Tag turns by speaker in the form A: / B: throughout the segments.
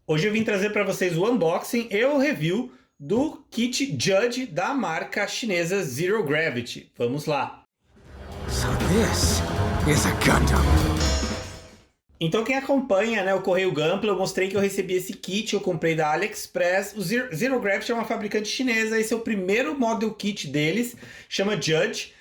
A: Hoje eu vim trazer para vocês o unboxing e o review do kit Judge da marca chinesa Zero Gravity. Vamos lá!
B: So this is a Gundam.
A: Então quem acompanha, né, o Correio Gunpla, eu mostrei que eu recebi esse kit, eu comprei da AliExpress. O Zero Gravity é uma fabricante chinesa, esse é o primeiro model kit deles, chama Judge.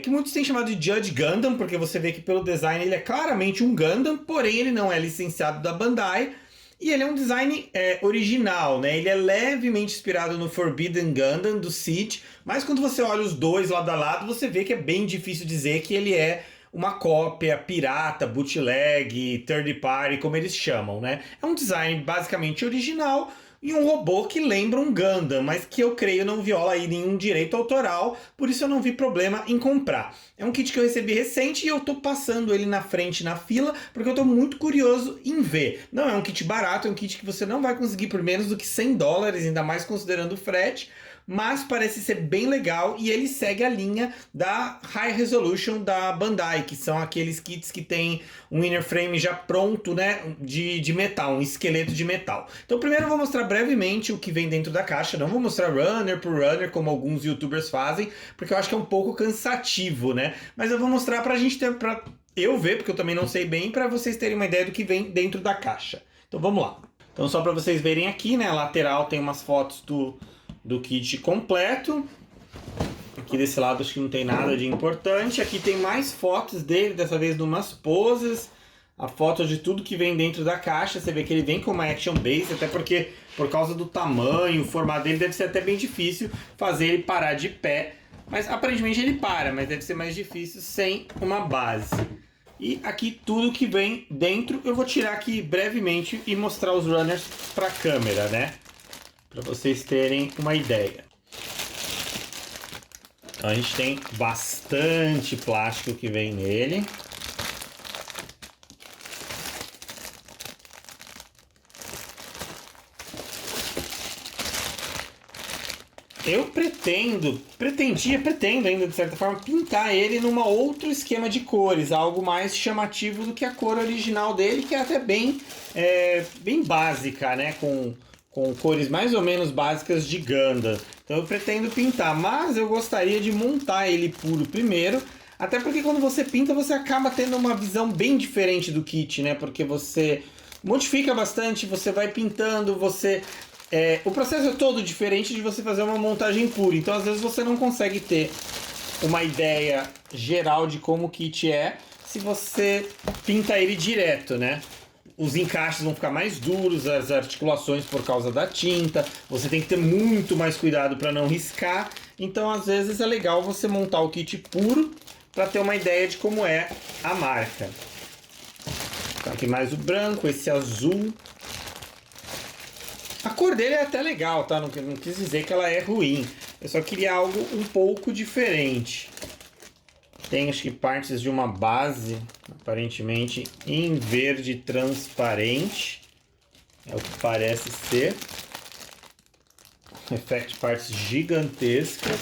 A: Que muitos têm chamado de Judge Gundam, porque você vê que pelo design ele é claramente um Gundam, porém ele não é licenciado da Bandai. E ele é um design original, né? Ele é levemente inspirado no Forbidden Gundam, do Seed, mas quando você olha os dois lado a lado, você vê que é bem difícil dizer que ele é uma cópia pirata, bootleg, third party, como eles chamam, né? É um design basicamente original e um robô que lembra um Gundam, mas que eu creio não viola aí nenhum direito autoral, por isso eu não vi problema em comprar. É um kit que eu recebi recente e eu tô passando ele na frente na fila, porque eu tô muito curioso em ver. Não é um kit barato, é um kit que você não vai conseguir por menos do que $100, ainda mais considerando o frete, mas parece ser bem legal e ele segue a linha da High Resolution da Bandai, que são aqueles kits que tem um inner frame já pronto, né, de metal, um esqueleto de metal. Então primeiro eu vou mostrar brevemente o que vem dentro da caixa, não vou mostrar runner por runner como alguns youtubers fazem, porque eu acho que é um pouco cansativo, né, mas eu vou mostrar pra gente ter, pra eu ver, porque eu também não sei bem, pra vocês terem uma ideia do que vem dentro da caixa. Então vamos lá. Então só pra vocês verem aqui, né, a lateral tem umas fotos do kit completo. Aqui desse lado acho que não tem nada de importante. Aqui tem mais fotos dele, dessa vez de umas poses. A foto de tudo que vem dentro da caixa. Você vê que ele vem com uma action base, até porque por causa do tamanho, o formato dele, deve ser até bem difícil fazer ele parar de pé. Mas aparentemente ele para, mas deve ser mais difícil sem uma base. E aqui tudo que vem dentro, eu vou tirar aqui brevemente e mostrar os runners para a câmera, né? Para vocês terem uma ideia. Então a gente tem bastante plástico que vem nele. Eu pretendo ainda de certa forma pintar ele numa outro esquema de cores, algo mais chamativo do que a cor original dele, que é até bem básica, né, com cores mais ou menos básicas de Gundam. Então eu pretendo pintar, mas eu gostaria de montar ele puro primeiro, até porque quando você pinta você acaba tendo uma visão bem diferente do kit, né? Porque você modifica bastante, você vai pintando, o processo é todo diferente de você fazer uma montagem pura, então às vezes você não consegue ter uma ideia geral de como o kit é se você pinta ele direto, né? Os encaixes vão ficar mais duros, as articulações por causa da tinta, você tem que ter muito mais cuidado para não riscar, então às vezes é legal você montar o kit puro para ter uma ideia de como é a marca. Então, aqui mais o branco, esse azul. A cor dele é até legal, tá? Não quis dizer que ela é ruim, eu só queria algo um pouco diferente. Tem acho que partes de uma base, aparentemente em verde transparente. É o que parece ser. Effect parts gigantescas.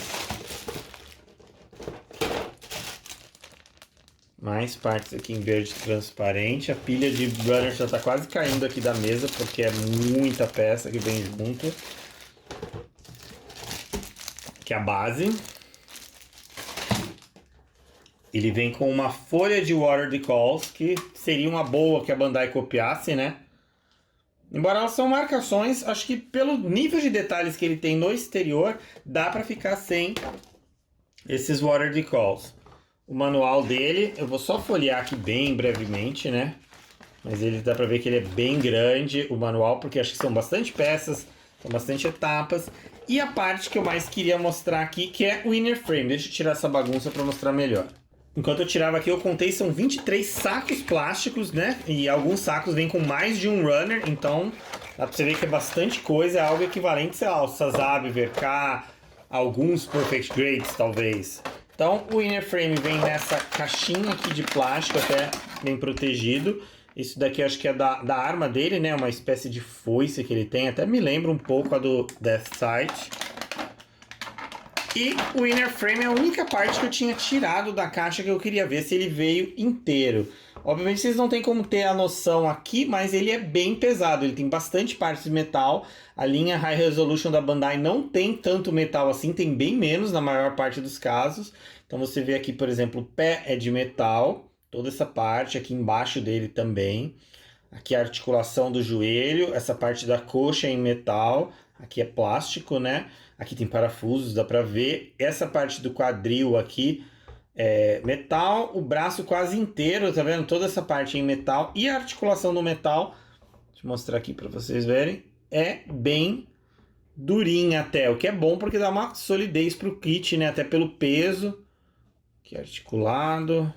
A: Mais partes aqui em verde transparente. A pilha de runner já está quase caindo aqui da mesa, porque é muita peça que vem junto. Aqui é a base. Ele vem com uma folha de water decals, que seria uma boa que a Bandai copiasse, né? Embora elas são marcações, acho que pelo nível de detalhes que ele tem no exterior, dá para ficar sem esses water decals. O manual dele, eu vou só folhear aqui bem brevemente, né? Mas ele dá para ver que ele é bem grande, o manual, porque acho que são bastante peças, são bastante etapas. E a parte que eu mais queria mostrar aqui, que é o inner frame. Deixa eu tirar essa bagunça para mostrar melhor. Enquanto eu tirava aqui, eu contei, são 23 sacos plásticos, né? E alguns sacos vêm com mais de um runner, então dá pra você ver que é bastante coisa, é algo equivalente, sei lá, ao Sazabi, VK, alguns Perfect Grades, talvez. Então o inner frame vem nessa caixinha aqui de plástico, até bem protegido. Isso daqui eu acho que é da arma dele, né? Uma espécie de foice que ele tem, até me lembra um pouco a do Death Sight. E o inner frame é a única parte que eu tinha tirado da caixa que eu queria ver se ele veio inteiro. Obviamente vocês não tem como ter a noção aqui, mas ele é bem pesado, ele tem bastante partes de metal. A linha High Resolution da Bandai não tem tanto metal assim, tem bem menos na maior parte dos casos. Então você vê aqui, por exemplo, o pé é de metal, toda essa parte aqui embaixo dele também. Aqui a articulação do joelho, essa parte da coxa é em metal, aqui é plástico, né? Aqui tem parafusos, dá pra ver. Essa parte do quadril aqui é metal, o braço quase inteiro, tá vendo? Toda essa parte em metal e a articulação do metal, deixa eu mostrar aqui pra vocês verem, é bem durinha até, o que é bom porque dá uma solidez pro kit, né? Até pelo peso. Aqui articulado,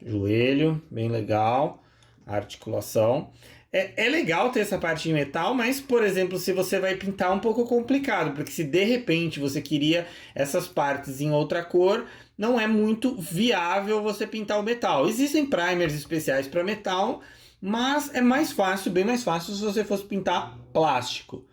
A: joelho, bem legal. A articulação. É legal ter essa parte de metal, mas, por exemplo, se você vai pintar é um pouco complicado, porque se de repente você queria essas partes em outra cor, não é muito viável você pintar o metal. Existem primers especiais para metal, mas é mais fácil, bem mais fácil se você fosse pintar plástico,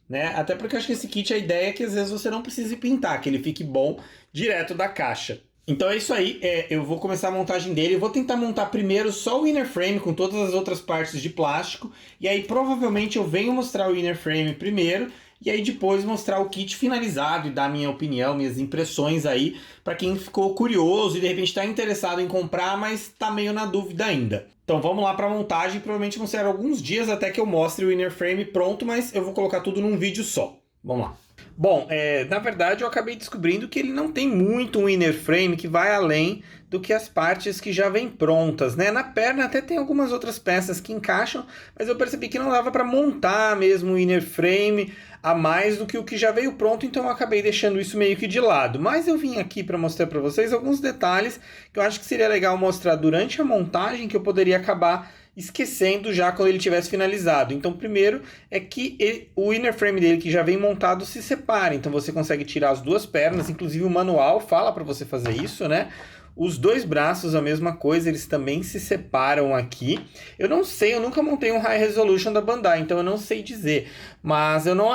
A: né? Até porque eu acho que esse kit, a ideia é que às vezes você não precise pintar, que ele fique bom direto da caixa. Então é isso aí, eu vou começar a montagem dele, eu vou tentar montar primeiro só o inner frame com todas as outras partes de plástico, e aí provavelmente eu venho mostrar o inner frame primeiro, e aí depois mostrar o kit finalizado e dar minha opinião, minhas impressões aí, para quem ficou curioso e de repente está interessado em comprar, mas está meio na dúvida ainda. Então vamos lá para a montagem, provavelmente vão ser alguns dias até que eu mostre o inner frame pronto, mas eu vou colocar tudo num vídeo só. Vamos lá. Bom, na verdade eu acabei descobrindo que ele não tem muito um inner frame que vai além do que as partes que já vêm prontas, né? Na perna até tem algumas outras peças que encaixam, mas eu percebi que não dava para montar mesmo o inner frame a mais do que o que já veio pronto, então eu acabei deixando isso meio que de lado. Mas eu vim aqui para mostrar para vocês alguns detalhes que eu acho que seria legal mostrar durante a montagem, que eu poderia acabar esquecendo já quando ele tivesse finalizado. Então, primeiro é que o inner frame dele que já vem montado se separa. Então você consegue tirar as duas pernas, inclusive o manual fala para você fazer isso, né? Os dois braços, a mesma coisa, eles também se separam aqui. Eu não sei, eu nunca montei um High Resolution da Bandai, então eu não sei dizer. Mas eu não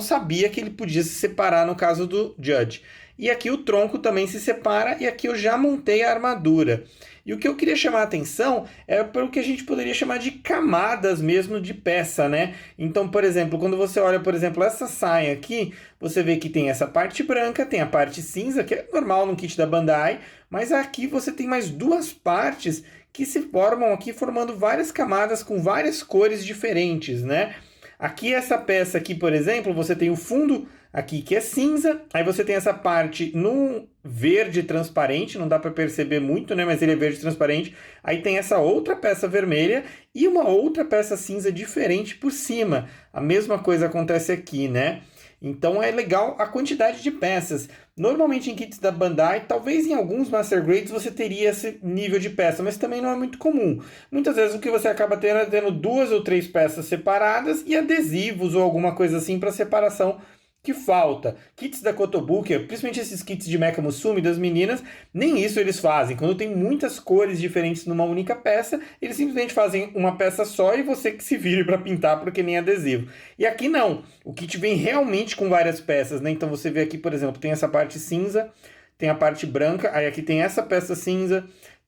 A: sabia que ele podia se separar no caso do Judge. E aqui o tronco também se separa, e aqui eu já montei a armadura. E o que eu queria chamar a atenção é para o que a gente poderia chamar de camadas mesmo de peça, né? Então, por exemplo, quando você olha, por exemplo, essa saia aqui, você vê que tem essa parte branca, tem a parte cinza, que é normal no kit da Bandai, mas aqui você tem mais duas partes que se formam aqui, formando várias camadas com várias cores diferentes, né? Aqui essa peça aqui, por exemplo, você tem o fundo aqui que é cinza, aí você tem essa parte no verde transparente, não dá para perceber muito, né, mas ele é verde transparente. Aí tem essa outra peça vermelha e uma outra peça cinza diferente por cima. A mesma coisa acontece aqui, né? Então é legal a quantidade de peças. Normalmente em kits da Bandai, talvez em alguns Master Grades você teria esse nível de peça, mas também não é muito comum. Muitas vezes o que você acaba tendo é tendo 2 ou 3 peças separadas e adesivos ou alguma coisa assim para separação que falta. Kits da Kotobukiya, principalmente esses kits de Mecha Musume das meninas, nem isso eles fazem. Quando tem muitas cores diferentes numa única peça, eles simplesmente fazem uma peça só e você que se vire para pintar porque nem adesivo. E aqui não. O kit vem realmente com várias peças, né? Então você vê aqui, por exemplo, tem essa parte cinza, tem a parte branca, aí aqui tem essa peça cinza,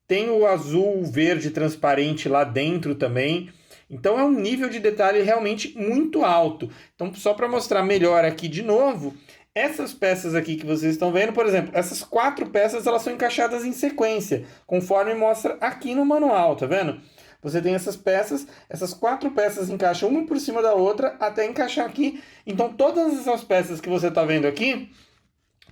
A: tem o azul, verde transparente lá dentro também. Então é um nível de detalhe realmente muito alto. Então só para mostrar melhor aqui de novo, essas peças aqui que vocês estão vendo, por exemplo, essas 4 peças elas são encaixadas em sequência, conforme mostra aqui no manual, tá vendo? Você tem essas peças, essas 4 peças encaixam uma por cima da outra até encaixar aqui. Então todas essas peças que você está vendo aqui,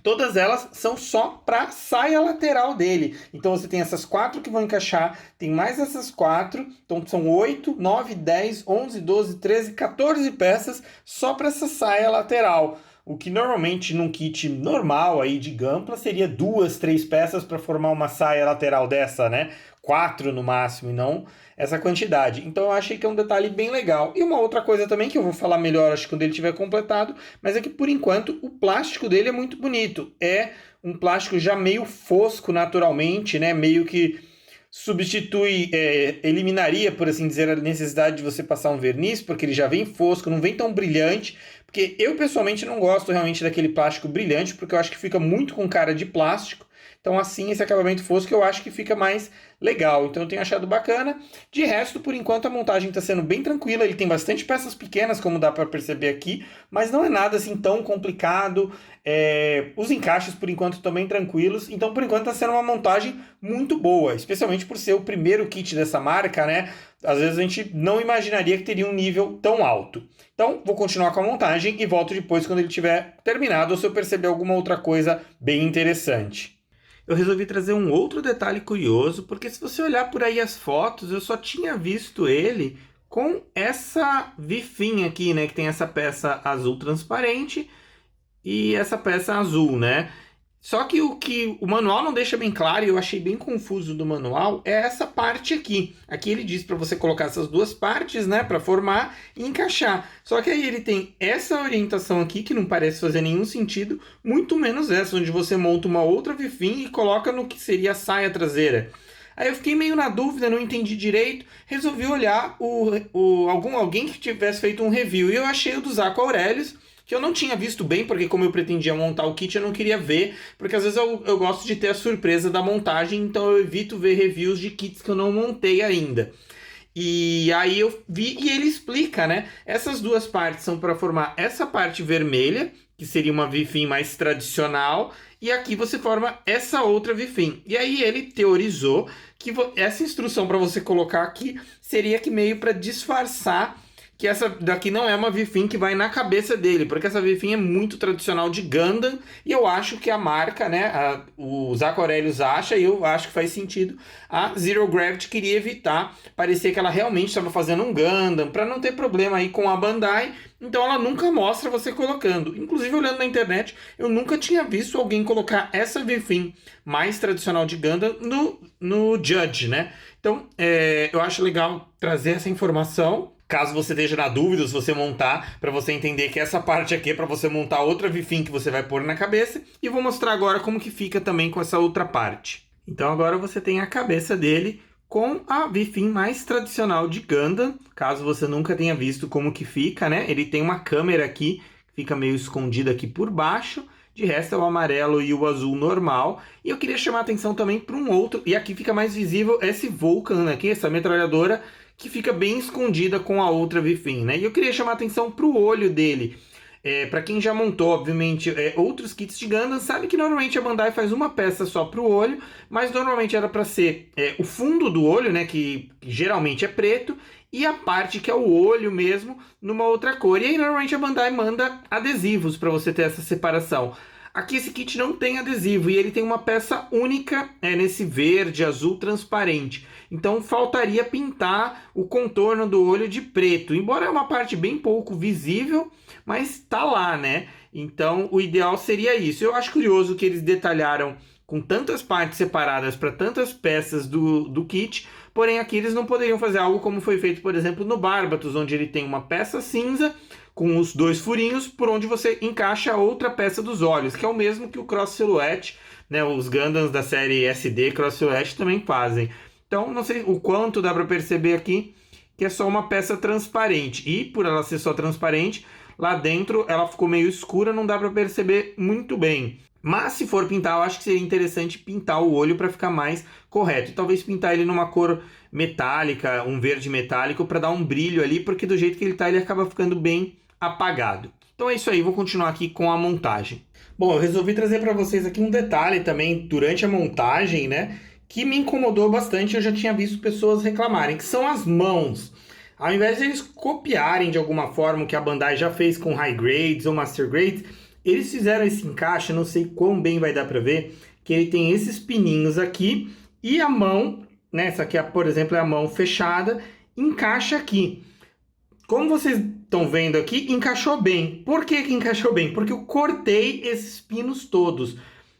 A: todas elas são só para a saia lateral dele. Então você tem essas 4 que vão encaixar, tem mais essas 4, então são 8, 9, 10, 11, 12, 13, 14 peças só para essa saia lateral. O que normalmente num kit normal aí de Gunpla seria 2, 3 peças para formar uma saia lateral dessa, né? 4 no máximo, e não essa quantidade. Então eu achei que é um detalhe bem legal. E uma outra coisa também que eu vou falar melhor, acho que quando ele tiver completado, mas é que por enquanto o plástico dele é muito bonito. É um plástico já meio fosco naturalmente, né? Meio que eliminaria, por assim dizer, a necessidade de você passar um verniz, porque ele já vem fosco, não vem tão brilhante, porque eu pessoalmente não gosto realmente daquele plástico brilhante, porque eu acho que fica muito com cara de plástico. Então assim, esse acabamento fosco eu acho que fica mais legal. Então eu tenho achado bacana. De resto, por enquanto a montagem está sendo bem tranquila. Ele tem bastante peças pequenas, como dá para perceber aqui, mas não é nada assim tão complicado. Os encaixes por enquanto estão bem tranquilos. Então por enquanto está sendo uma montagem muito boa, especialmente por ser o primeiro kit dessa marca, né? Às vezes a gente não imaginaria que teria um nível tão alto. Então vou continuar com a montagem e volto depois quando ele tiver terminado ou se eu perceber alguma outra coisa bem interessante. Eu resolvi trazer um outro detalhe curioso, porque se você olhar por aí as fotos, eu só tinha visto ele com essa vifinha aqui, né? Que tem essa peça azul transparente e essa peça azul, né? Só que o manual não deixa bem claro, e eu achei bem confuso do manual, é essa parte aqui. Aqui ele diz para você colocar essas duas partes, né, para formar e encaixar. Só que aí ele tem essa orientação aqui, que não parece fazer nenhum sentido, muito menos essa, onde você monta uma outra vifim e coloca no que seria a saia traseira. Aí eu fiquei meio na dúvida, não entendi direito, resolvi olhar alguém que tivesse feito um review, e eu achei o do Zaco Aurelius, que eu não tinha visto bem, porque como eu pretendia montar o kit, eu não queria ver, porque às vezes eu gosto de ter a surpresa da montagem, então eu evito ver reviews de kits que eu não montei ainda. E aí eu vi e ele explica, né? Essas duas partes são para formar essa parte vermelha, que seria uma vifim mais tradicional, e aqui você forma essa outra vifim. E aí ele teorizou que essa instrução para você colocar aqui seria que meio para disfarçar que essa daqui não é uma vifim que vai na cabeça dele, porque essa vifim é muito tradicional de Gundam, e eu acho que a marca, né, o Zaco Aurelius acha, e eu acho que faz sentido, a Zero Gravity queria evitar parecer que ela realmente estava fazendo um Gundam, para não ter problema aí com a Bandai, então ela nunca mostra você colocando. Inclusive, olhando na internet, eu nunca tinha visto alguém colocar essa vifim mais tradicional de Gundam no Judge, né? Então, eu acho legal trazer essa informação, caso você esteja na dúvida, se você montar, para você entender que essa parte aqui é para você montar outra vifim que você vai pôr na cabeça. E vou mostrar agora como que fica também com essa outra parte. Então agora você tem a cabeça dele com a vifim mais tradicional de Gundam, caso você nunca tenha visto como que fica, né? Ele tem uma câmera aqui, fica meio escondida aqui por baixo. De resto é o amarelo e o azul normal. E eu queria chamar a atenção também para um outro, e aqui fica mais visível esse Vulcan aqui, essa metralhadora, que fica bem escondida com a outra vifim, né? E eu queria chamar a atenção para o olho dele. Para quem já montou, obviamente, outros kits de Gundam, sabe que normalmente a Bandai faz uma peça só para o olho, mas normalmente era para ser o fundo do olho, né, que geralmente é preto, e a parte que é o olho mesmo, numa outra cor. E aí normalmente a Bandai manda adesivos para você ter essa separação. Aqui esse kit não tem adesivo e ele tem uma peça única nesse verde, azul transparente. Então faltaria pintar o contorno do olho de preto. Embora é uma parte bem pouco visível, mas tá lá, né? Então o ideal seria isso. Eu acho curioso que eles detalharam com tantas partes separadas para tantas peças do kit. Porém aqui eles não poderiam fazer algo como foi feito, por exemplo, no Barbatos, onde ele tem uma peça cinza com os dois furinhos por onde você encaixa a outra peça dos olhos, que é o mesmo que o Cross Silhouette, né? Os Gundams da série SD Cross Silhouette também fazem. Então, não sei o quanto dá para perceber aqui que é só uma peça transparente. E por ela ser só transparente, lá dentro ela ficou meio escura, não dá para perceber muito bem. Mas se for pintar, eu acho que seria interessante pintar o olho para ficar mais correto. E talvez pintar ele numa cor metálica, um verde metálico, para dar um brilho ali, porque do jeito que ele tá, ele acaba ficando bem apagado. Então é isso aí, vou continuar aqui com a montagem. Bom, eu resolvi trazer para vocês aqui um detalhe também durante a montagem, né, que me incomodou bastante, eu já tinha visto pessoas reclamarem, que são as mãos. Ao invés de eles copiarem de alguma forma o que a Bandai já fez com High Grades ou Master Grades, eles fizeram esse encaixe, não sei quão bem vai dar para ver, que ele tem esses pininhos aqui e a mão, né, essa aqui, por exemplo, é a mão fechada, encaixa aqui. Como vocês estão vendo aqui, encaixou bem. Por que que encaixou bem? Porque eu cortei esses pinos todos.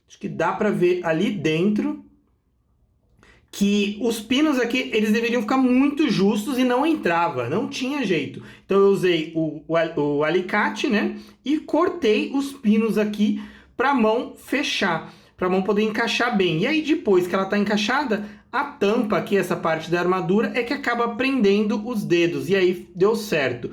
A: Acho que dá para ver ali dentro que os pinos aqui, eles deveriam ficar muito justos e não entrava, não tinha jeito. Então eu usei o alicate, né, e cortei os pinos aqui para a mão fechar, para a mão poder encaixar bem. E aí depois que ela está encaixada, A tampa aqui, essa parte da armadura, é que acaba prendendo os dedos, e aí deu certo.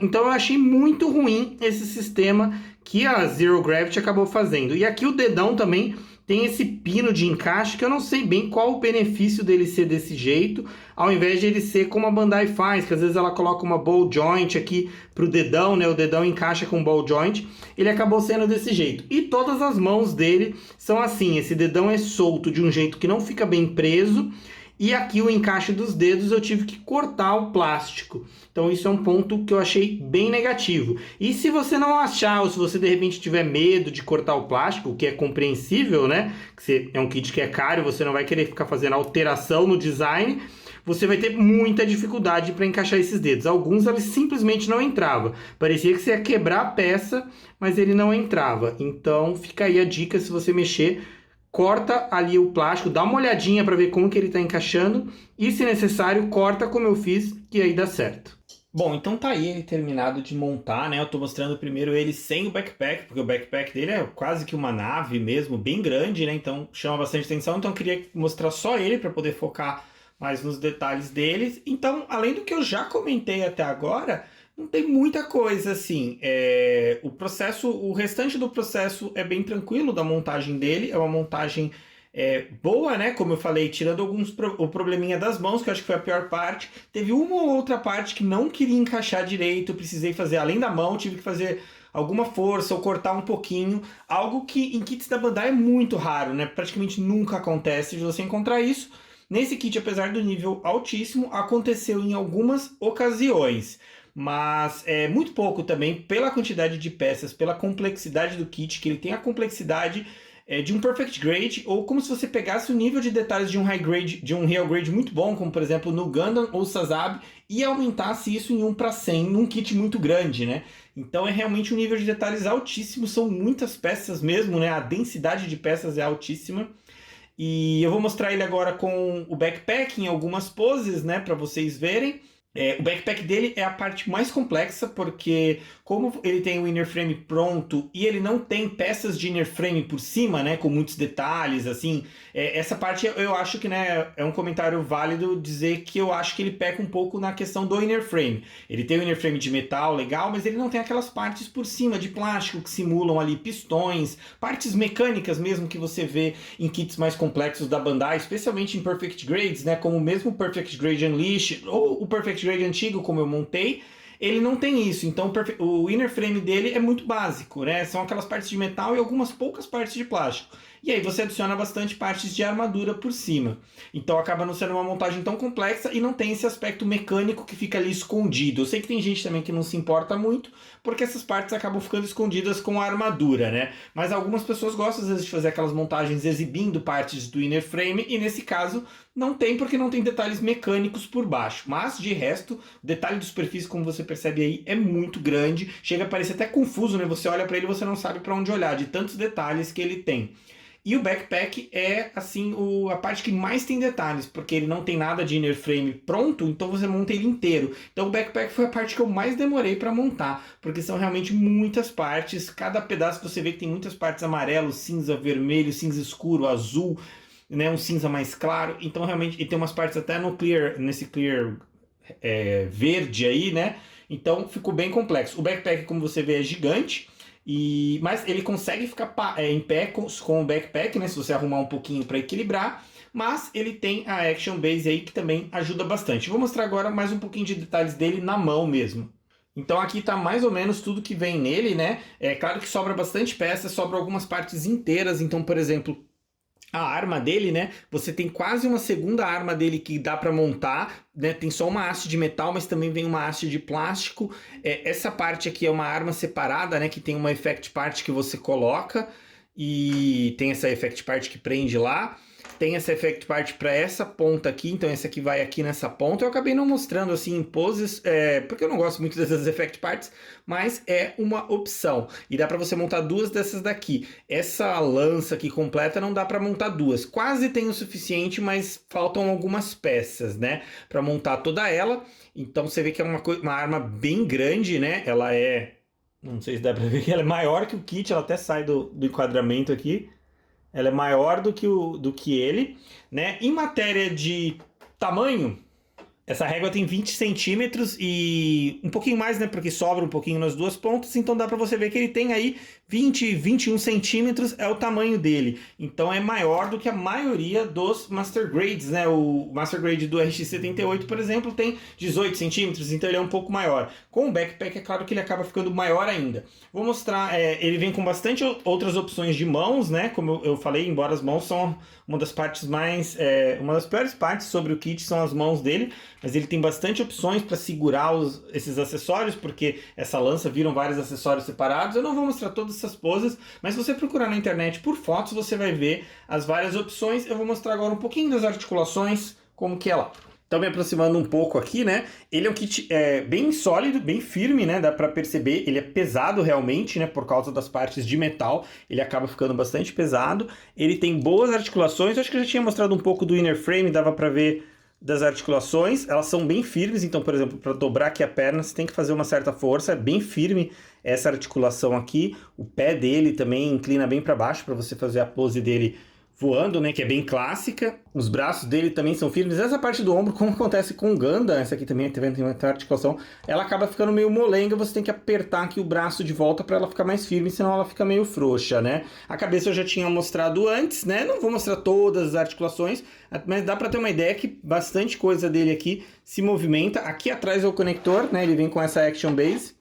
A: Então eu achei muito ruim esse sistema que a Zero Gravity acabou fazendo. E aqui o dedão também tem esse pino de encaixe que eu não sei bem qual o benefício dele ser desse jeito, ao invés de ele ser como a Bandai faz, que às vezes ela coloca uma ball joint aqui pro dedão, né? O dedão encaixa com ball joint. Ele acabou sendo desse jeito. E todas as mãos dele são assim, esse dedão é solto de um jeito que não fica bem preso. E aqui o encaixe dos dedos eu tive que cortar o plástico. Então isso é um ponto que eu achei bem negativo. E se você não achar, ou se você de repente tiver medo de cortar o plástico, o que é compreensível, né? Que é um kit que é caro, você não vai querer ficar fazendo alteração no design, você vai ter muita dificuldade para encaixar esses dedos. Alguns eles simplesmente não entravam. Parecia que você ia quebrar a peça, mas ele não entrava. Então fica aí a dica, se você mexer, corta ali o plástico, dá uma olhadinha para ver como que ele está encaixando e, se necessário, corta como eu fiz, que aí dá certo. Bom, então tá aí ele terminado de montar, né? Eu tô mostrando primeiro ele sem o backpack, porque o backpack dele é quase que uma nave mesmo, bem grande, né? Então chama bastante atenção, então eu queria mostrar só ele para poder focar mais nos detalhes deles. Então, além do que eu já comentei até agora, não tem muita coisa assim. O restante do processo é bem tranquilo da montagem dele. É uma montagem boa, né? Como eu falei, tirando o probleminha das mãos, que eu acho que foi a pior parte. Teve uma ou outra parte que não queria encaixar direito. Eu precisei fazer, além da mão, tive que fazer alguma força ou cortar um pouquinho. Algo que em kits da Bandai é muito raro, né? Praticamente nunca acontece de você encontrar isso. Nesse kit, apesar do nível altíssimo, aconteceu em algumas ocasiões. Mas é muito pouco também, pela quantidade de peças, pela complexidade do kit, que ele tem a complexidade de um Perfect Grade, ou como se você pegasse o nível de detalhes de um High Grade, de um Real Grade muito bom, como por exemplo no Gundam ou Sazab, e aumentasse isso em 1/100 num kit muito grande, né? Então é realmente um nível de detalhes altíssimo, são muitas peças mesmo, né? A densidade de peças é altíssima. E eu vou mostrar ele agora com o backpack em algumas poses, né, para vocês verem. O backpack dele é a parte mais complexa, porque como ele tem o inner frame pronto e ele não tem peças de inner frame por cima, né, com muitos detalhes, assim, essa parte eu acho que, né, é um comentário válido dizer que eu acho que ele peca um pouco na questão do inner frame. Ele tem o inner frame de metal, legal, mas ele não tem aquelas partes por cima de plástico que simulam ali pistões, partes mecânicas mesmo que você vê em kits mais complexos da Bandai, especialmente em Perfect Grades, né, como mesmo o Perfect Grade Unleashed ou o Perfect Grade antigo, como eu montei, ele não tem isso. Então o inner frame dele é muito básico, né? São aquelas partes de metal e algumas poucas partes de plástico. E aí você adiciona bastante partes de armadura por cima. Então acaba não sendo uma montagem tão complexa e não tem esse aspecto mecânico que fica ali escondido. Eu sei que tem gente também que não se importa muito, porque essas partes acabam ficando escondidas com a armadura, né? Mas algumas pessoas gostam às vezes de fazer aquelas montagens exibindo partes do inner frame, e nesse caso não tem, porque não tem detalhes mecânicos por baixo. Mas, de resto, o detalhe de superfície, como você percebe aí, é muito grande. Chega a parecer até confuso, né? Você olha para ele e você não sabe para onde olhar, de tantos detalhes que ele tem. E o backpack é, assim, a parte que mais tem detalhes, porque ele não tem nada de inner frame pronto, então você monta ele inteiro. Então o backpack foi a parte que eu mais demorei para montar, porque são realmente muitas partes. Cada pedaço você vê que tem muitas partes amarelo, cinza, vermelho, cinza escuro, azul, né, um cinza mais claro. Então realmente, e tem umas partes até no clear, nesse clear verde aí, né? Então ficou bem complexo. O backpack, como você vê, é gigante. Mas ele consegue ficar em pé com o backpack, né? Se você arrumar um pouquinho para equilibrar. Mas ele tem a Action Base aí que também ajuda bastante. Vou mostrar agora mais um pouquinho de detalhes dele na mão mesmo. Então aqui tá mais ou menos tudo que vem nele, né? É claro que sobra bastante peça, sobra algumas partes inteiras. Então, por exemplo, a arma dele, né? Você tem quase uma segunda arma dele que dá para montar, né? Tem só uma haste de metal, mas também vem uma haste de plástico. Essa parte aqui é uma arma separada, né? Que tem uma effect part que você coloca e tem essa effect part que prende lá. Tem essa effect part para essa ponta aqui, então essa aqui vai aqui nessa ponta. Eu acabei não mostrando assim em poses, porque eu não gosto muito dessas effect parts, mas é uma opção. E dá para você montar duas dessas daqui. Essa lança aqui completa não dá para montar duas. Quase tem o suficiente, mas faltam algumas peças, né? Para montar toda ela. Então você vê que é uma arma bem grande, né? Ela não sei se dá para ver que ela é maior que o kit, ela até sai do enquadramento aqui. ela é maior do que ele, né? Em matéria de tamanho, essa régua tem 20 centímetros e um pouquinho mais, né? Porque sobra um pouquinho nas duas pontas, então dá para você ver que ele tem aí 20, 21 centímetros é o tamanho dele. Então é maior do que a maioria dos Master Grades, né? O Master Grade do RX-78, por exemplo, tem 18 centímetros, então ele é um pouco maior. Com o backpack, é claro que ele acaba ficando maior ainda. Vou mostrar, ele vem com bastante outras opções de mãos, né? Como eu falei, embora as mãos são uma das partes mais... uma das piores partes sobre o kit são as mãos dele, mas ele tem bastante opções para segurar esses acessórios, porque essa lança viram vários acessórios separados. Eu não vou mostrar todas essas poses, mas se você procurar na internet por fotos, você vai ver as várias opções. Eu vou mostrar agora um pouquinho das articulações, como que é lá. Então, me aproximando um pouco aqui, né? Ele é um kit bem sólido, bem firme, né? Dá pra perceber, ele é pesado realmente, né? Por causa das partes de metal, ele acaba ficando bastante pesado. Ele tem boas articulações, eu acho que eu já tinha mostrado um pouco do inner frame, dava pra ver das articulações, elas são bem firmes, então, por exemplo, para dobrar aqui a perna, você tem que fazer uma certa força, é bem firme essa articulação aqui. O pé dele também inclina bem para baixo para você fazer a pose dele voando, né, que é bem clássica. Os braços dele também são firmes. Essa parte do ombro, como acontece com o Gundam, essa aqui também tem uma articulação, ela acaba ficando meio molenga, você tem que apertar aqui o braço de volta para ela ficar mais firme, senão ela fica meio frouxa, né? A cabeça eu já tinha mostrado antes, né? Não vou mostrar todas as articulações, mas dá para ter uma ideia que bastante coisa dele aqui se movimenta. Aqui atrás é o conector, né? Ele vem com essa Action Base.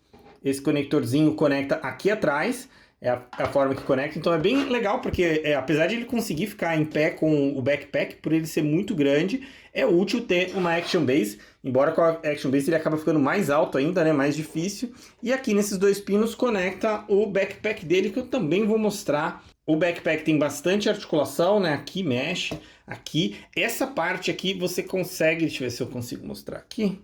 A: Esse conectorzinho conecta aqui atrás. É a forma que conecta, então é bem legal, porque apesar de ele conseguir ficar em pé com o backpack, por ele ser muito grande, é útil ter uma Action Base, embora com a Action Base ele acaba ficando mais alto ainda, né, mais difícil. E aqui nesses dois pinos conecta o backpack dele, que eu também vou mostrar. O backpack tem bastante articulação, né, aqui mexe, aqui. Essa parte aqui você consegue, deixa eu ver se eu consigo mostrar aqui.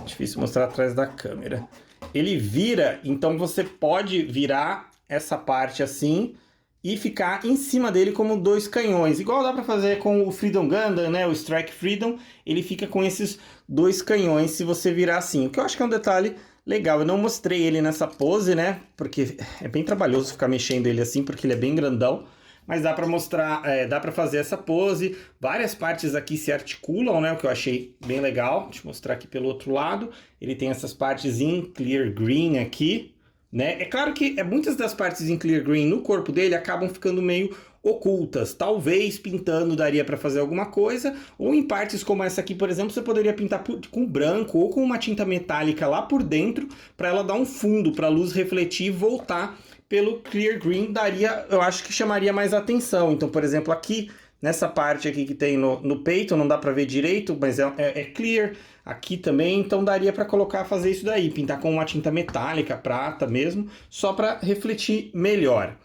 A: Difícil mostrar atrás da câmera. Ele vira, então você pode virar essa parte assim e ficar em cima dele como dois canhões. Igual dá para fazer com o Freedom Gundam, né? O Strike Freedom, ele fica com esses dois canhões se você virar assim. O que eu acho que é um detalhe legal. Eu não mostrei ele nessa pose, né? Porque é bem trabalhoso ficar mexendo ele assim, porque ele é bem grandão. Mas dá para mostrar, dá para fazer essa pose. Várias partes aqui se articulam, né? O que eu achei bem legal. Deixa eu mostrar aqui pelo outro lado. Ele tem essas partes em clear green aqui, né? É claro que muitas das partes em clear green no corpo dele acabam ficando meio ocultas. Talvez pintando daria para fazer alguma coisa. Ou em partes como essa aqui, por exemplo, você poderia pintar com branco ou com uma tinta metálica lá por dentro para ela dar um fundo, para a luz refletir e voltar pelo clear green. Daria, eu acho que chamaria mais atenção. Então, por exemplo, aqui, nessa parte aqui que tem no peito, não dá para ver direito, mas é clear. Aqui também, então daria para fazer isso daí, pintar com uma tinta metálica, prata mesmo, só para refletir melhor.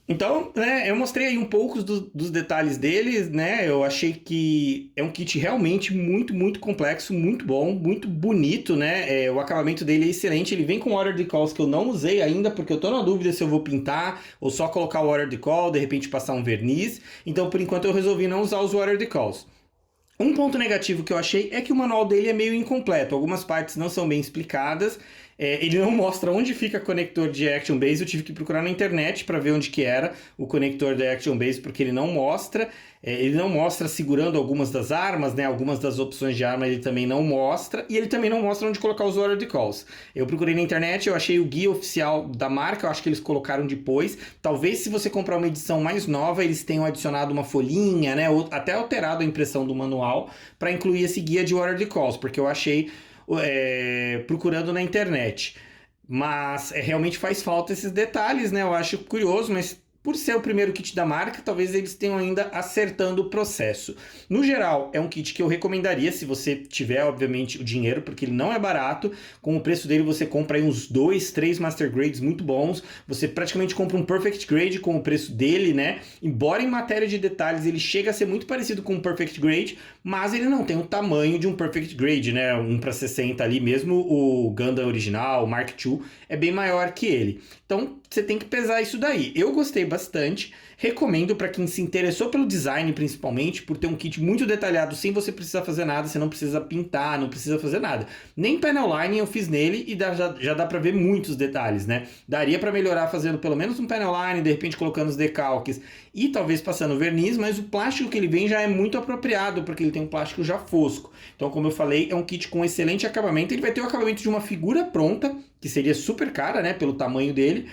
A: Então, né, eu mostrei aí um pouco dos detalhes deles, né? Eu achei que é um kit realmente muito, muito complexo, muito bom, muito bonito, né? O acabamento dele é excelente. Ele vem com water decals que eu não usei ainda, porque eu tô na dúvida se eu vou pintar ou só colocar o water decal, de repente passar um verniz. Então, por enquanto, eu resolvi não usar os water decals. Um ponto negativo que eu achei é que o manual dele é meio incompleto. Algumas partes não são bem explicadas. Ele não mostra onde fica o conector de Action Base. Eu tive que procurar na internet para ver onde que era o conector da Action Base, porque ele não mostra. Ele não mostra segurando algumas das armas, né? Algumas das opções de arma ele também não mostra. E ele também não mostra onde colocar os water decals. Eu procurei na internet, eu achei o guia oficial da marca. Eu acho que eles colocaram depois. Talvez se você comprar uma edição mais nova, eles tenham adicionado uma folhinha, né? Ou até alterado a impressão do manual para incluir esse guia de water decals, porque eu achei procurando na internet. Mas realmente faz falta esses detalhes, né? Eu acho curioso, mas por ser o primeiro kit da marca, talvez eles tenham ainda acertando o processo. No geral, é um kit que eu recomendaria se você tiver, obviamente, o dinheiro, porque ele não é barato. Com o preço dele, você compra aí uns 2, 3 Master Grades muito bons. Você praticamente compra um Perfect Grade com o preço dele, né? Embora em matéria de detalhes ele chega a ser muito parecido com um Perfect Grade, mas ele não tem o tamanho de um Perfect Grade, né? 1:60 ali, mesmo o Gundam original, o Mark II, é bem maior que ele. Então, você tem que pesar isso daí. Eu gostei bastante. Recomendo para quem se interessou pelo design, principalmente, por ter um kit muito detalhado, sem você precisar fazer nada, você não precisa pintar, não precisa fazer nada. Nem panel lining eu fiz nele e já dá para ver muitos detalhes, né? Daria para melhorar fazendo pelo menos um panel lining, de repente colocando os decalques e talvez passando verniz, mas o plástico que ele vem já é muito apropriado, porque ele tem um plástico já fosco. Então, como eu falei, é um kit com excelente acabamento. Ele vai ter o acabamento de uma figura pronta, que seria super cara, né, pelo tamanho dele,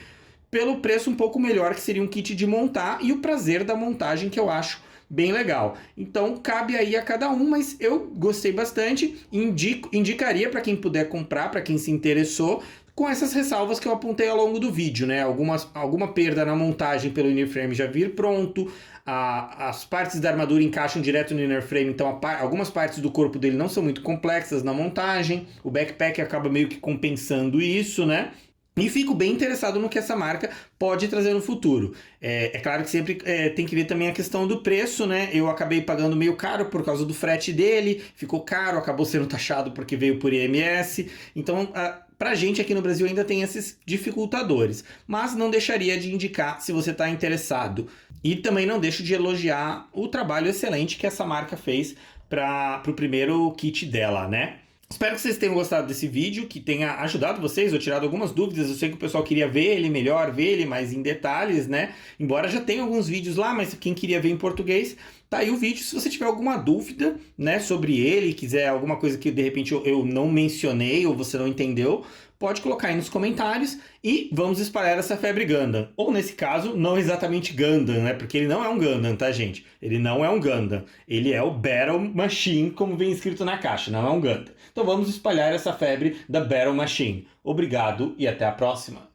A: pelo preço um pouco melhor, que seria um kit de montar, e o prazer da montagem, que eu acho bem legal. Então cabe aí a cada um, mas eu gostei bastante, indicaria para quem puder comprar, para quem se interessou, com essas ressalvas que eu apontei ao longo do vídeo, né? Alguma perda na montagem pelo inner frame já vir pronto, as partes da armadura encaixam direto no inner frame, então algumas partes do corpo dele não são muito complexas na montagem, o backpack acaba meio que compensando isso, né? E fico bem interessado no que essa marca pode trazer no futuro. É claro que sempre tem que ver também a questão do preço, né? Eu acabei pagando meio caro por causa do frete dele, ficou caro, acabou sendo taxado porque veio por IMS. Então, pra gente aqui no Brasil ainda tem esses dificultadores. Mas não deixaria de indicar se você está interessado. E também não deixo de elogiar o trabalho excelente que essa marca fez para o primeiro kit dela, né? Espero que vocês tenham gostado desse vídeo, que tenha ajudado vocês ou tirado algumas dúvidas. Eu sei que o pessoal queria ver ele melhor, ver ele mais em detalhes, né? Embora já tenha alguns vídeos lá, mas quem queria ver em português, tá aí o vídeo. Se você tiver alguma dúvida, né, sobre ele, quiser alguma coisa que de repente eu não mencionei ou você não entendeu, pode colocar aí nos comentários e vamos espalhar essa febre Gundam. Ou nesse caso, não exatamente Gundam, né? Porque ele não é um Gundam, tá, gente? Ele não é um Gundam. Ele é o Battle Machine, como vem escrito na caixa, não é um Gundam. Então vamos espalhar essa febre da Battle Machine. Obrigado e até a próxima.